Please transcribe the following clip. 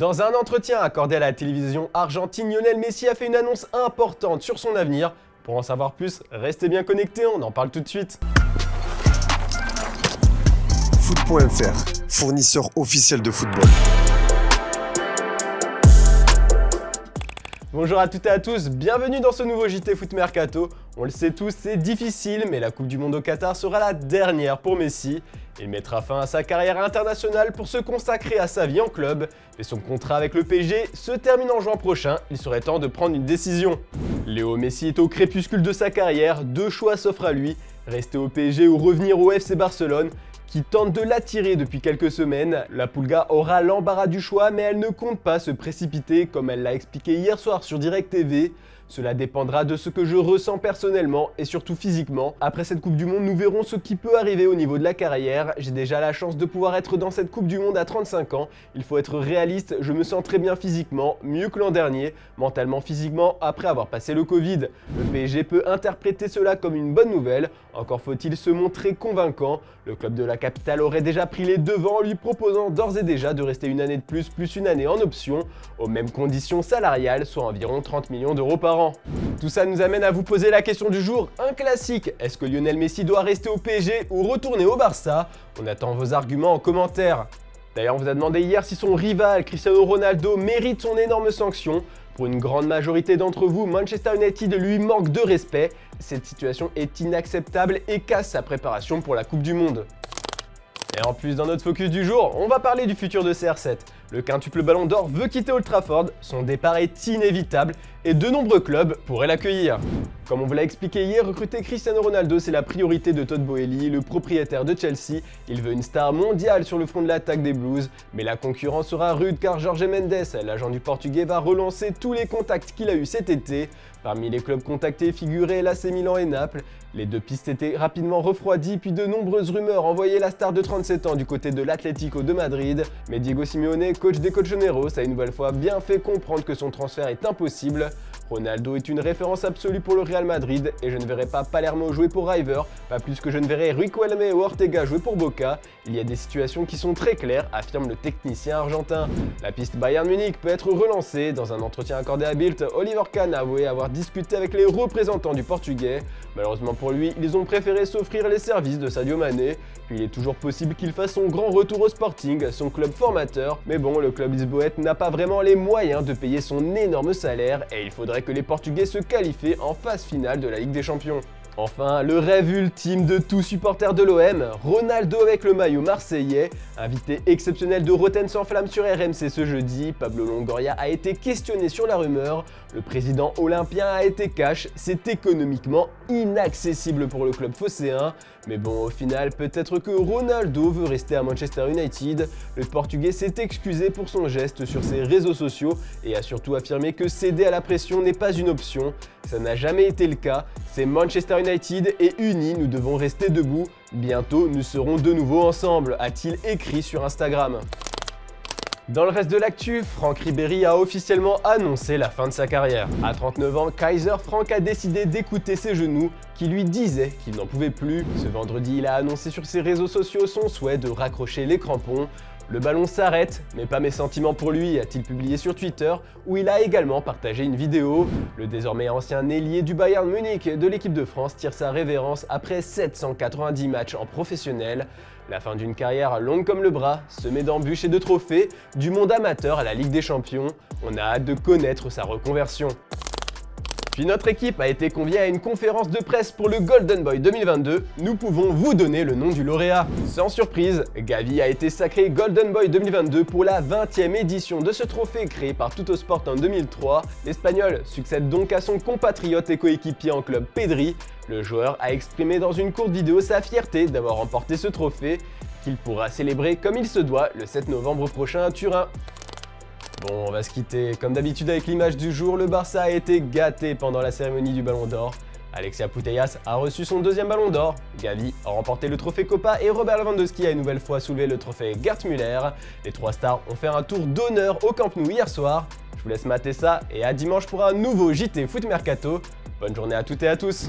Dans un entretien accordé à la télévision argentine, Lionel Messi a fait une annonce importante sur son avenir. Pour en savoir plus, restez bien connectés, on en parle tout de suite. Foot.fr, fournisseur officiel de football. Bonjour à toutes et à tous, bienvenue dans ce nouveau JT Foot Mercato. On le sait tous, c'est difficile, mais la Coupe du Monde au Qatar sera la dernière pour Messi. Il mettra fin à sa carrière internationale pour se consacrer à sa vie en club. Mais son contrat avec le PSG se termine en juin prochain, il serait temps de prendre une décision. Léo Messi est au crépuscule de sa carrière, deux choix s'offrent à lui, rester au PSG ou revenir au FC Barcelone, qui tente de l'attirer depuis quelques semaines. La Pulga aura l'embarras du choix, mais elle ne compte pas se précipiter, comme elle l'a expliqué hier soir sur Direct TV. Cela dépendra de ce que je ressens personnellement et surtout physiquement. Après cette Coupe du Monde, nous verrons ce qui peut arriver au niveau de la carrière. J'ai déjà la chance de pouvoir être dans cette Coupe du Monde à 35 ans. Il faut être réaliste, je me sens très bien physiquement, mieux que l'an dernier, mentalement, physiquement, après avoir passé le Covid. Le PSG peut interpréter cela comme une bonne nouvelle, encore faut-il se montrer convaincant. Le club de la capitale aurait déjà pris les devants en lui proposant d'ores et déjà de rester une année de plus une année en option, aux mêmes conditions salariales, soit environ 30 millions d'euros par an. Tout ça nous amène à vous poser la question du jour, un classique. Est-ce que Lionel Messi doit rester au PSG ou retourner au Barça? On attend vos arguments en commentaire. D'ailleurs, on vous a demandé hier si son rival Cristiano Ronaldo mérite son énorme sanction. Pour une grande majorité d'entre vous, Manchester United lui manque de respect. Cette situation est inacceptable et casse sa préparation pour la Coupe du Monde. Et en plus, dans notre focus du jour, on va parler du futur de CR7. Le quintuple Ballon d'Or veut quitter Old Trafford, son départ est inévitable et de nombreux clubs pourraient l'accueillir. Comme on vous l'a expliqué hier, recruter Cristiano Ronaldo, c'est la priorité de Todd Boehly, le propriétaire de Chelsea. Il veut une star mondiale sur le front de l'attaque des Blues, mais la concurrence sera rude car Jorge Mendes, l'agent du Portugais, va relancer tous les contacts qu'il a eus cet été. Parmi les clubs contactés figuraient l'AC Milan et Naples. Les deux pistes étaient rapidement refroidies, puis de nombreuses rumeurs envoyaient la star de 37 ans du côté de l'Atlético de Madrid. Mais Diego Simeone, coach des Colchoneros, a une nouvelle fois bien fait comprendre que son transfert est impossible. Ronaldo est une référence absolue pour le Real Madrid et je ne verrai pas Palermo jouer pour River, pas plus que je ne verrai Riquelme ou Ortega jouer pour Boca. Il y a des situations qui sont très claires, affirme le technicien argentin. La piste Bayern Munich peut être relancée. Dans un entretien accordé à Bild, Oliver Kahn a avoué avoir discuté avec les représentants du Portugais. Malheureusement pour lui, ils ont préféré s'offrir les services de Sadio Mané. Puis il est toujours possible qu'il fasse son grand retour au Sporting, son club formateur. Mais bon, le club lisboète n'a pas vraiment les moyens de payer son énorme salaire et il faudrait que les Portugais se qualifient en phase finale de la Ligue des Champions. Enfin, le rêve ultime de tout supporter de l'OM, Ronaldo avec le maillot marseillais. Invité exceptionnel de Rotten sans flamme sur RMC ce jeudi, Pablo Longoria a été questionné sur la rumeur. Le président olympien a été cash, c'est économiquement inaccessible pour le club phocéen. Mais bon, au final, peut-être que Ronaldo veut rester à Manchester United. Le Portugais s'est excusé pour son geste sur ses réseaux sociaux et a surtout affirmé que céder à la pression n'est pas une option. Ça n'a jamais été le cas, c'est Manchester United et unis, nous devons rester debout. Bientôt, nous serons de nouveau ensemble, a-t-il écrit sur Instagram. Dans le reste de l'actu, Franck Ribéry a officiellement annoncé la fin de sa carrière. À 39 ans, Kaiser Frank a décidé d'écouter ses genoux qui lui disaient qu'il n'en pouvait plus. Ce vendredi, il a annoncé sur ses réseaux sociaux son souhait de raccrocher les crampons. Le ballon s'arrête, mais pas mes sentiments pour lui, a-t-il publié sur Twitter, où il a également partagé une vidéo. Le désormais ancien ailier du Bayern Munich de l'équipe de France tire sa révérence après 790 matchs en professionnel. La fin d'une carrière longue comme le bras, semée d'embûches et de trophées, du monde amateur à la Ligue des Champions. On a hâte de connaître sa reconversion. Puis notre équipe a été conviée à une conférence de presse pour le Golden Boy 2022. Nous pouvons vous donner le nom du lauréat. Sans surprise, Gavi a été sacré Golden Boy 2022 pour la 20e édition de ce trophée créé par Tuttosport en 2003. L'Espagnol succède donc à son compatriote et coéquipier en club Pedri. Le joueur a exprimé dans une courte vidéo sa fierté d'avoir remporté ce trophée, qu'il pourra célébrer comme il se doit le 7 novembre prochain à Turin. Bon, on va se quitter. Comme d'habitude avec l'image du jour, le Barça a été gâté pendant la cérémonie du Ballon d'Or. Alexia Putellas a reçu son deuxième Ballon d'Or, Gavi a remporté le trophée Copa et Robert Lewandowski a une nouvelle fois soulevé le trophée Gerd Müller. Les trois stars ont fait un tour d'honneur au Camp Nou hier soir. Je vous laisse mater ça et à dimanche pour un nouveau JT Foot Mercato. Bonne journée à toutes et à tous.